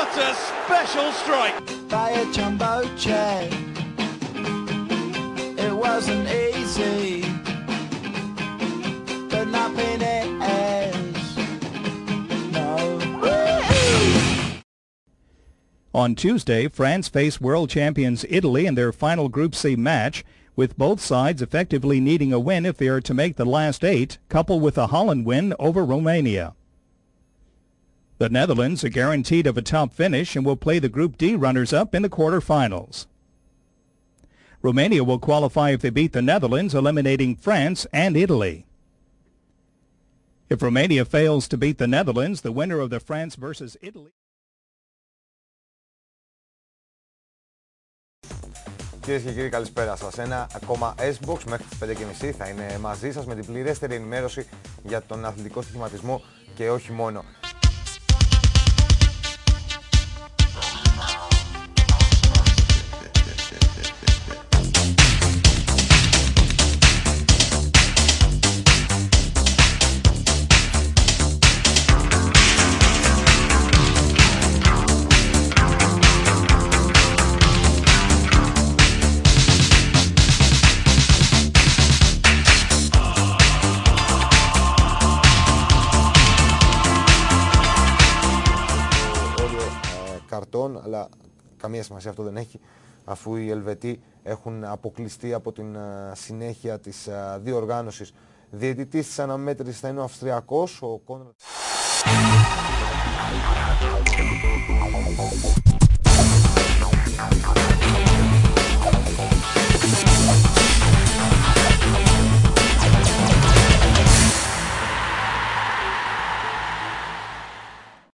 What a special strike! By a jumbo jet. It wasn't easy, but nothing is. No. On Tuesday, France faced world champions Italy in their final Group C match, with both sides effectively needing a win if they are to make the last 8, coupled with a Holland win over Romania. The Netherlands are guaranteed of a top finish and will play the Group D runners-up in the quarterfinals. Romania will qualify if they beat the Netherlands, eliminating France and Italy. If Romania fails to beat the Netherlands, the winner of the France versus Italy... Κυρίες και κύριοι, καλησπέρα σας. Ένα ακόμα S-Box μέχρι τις 5:30 θα είναι μαζί σας με την πληρέστερη ενημέρωση για τον αθλητικό στοιχηματισμό και όχι μόνο. Καρτών, αλλά καμία σημασία αυτό δεν έχει, αφού οι Ελβετοί έχουν αποκλειστεί από την συνέχεια της διοργάνωσης. Διαιτητής της αναμέτρησης θα είναι ο Αυστριακός, ο Κόνραντ.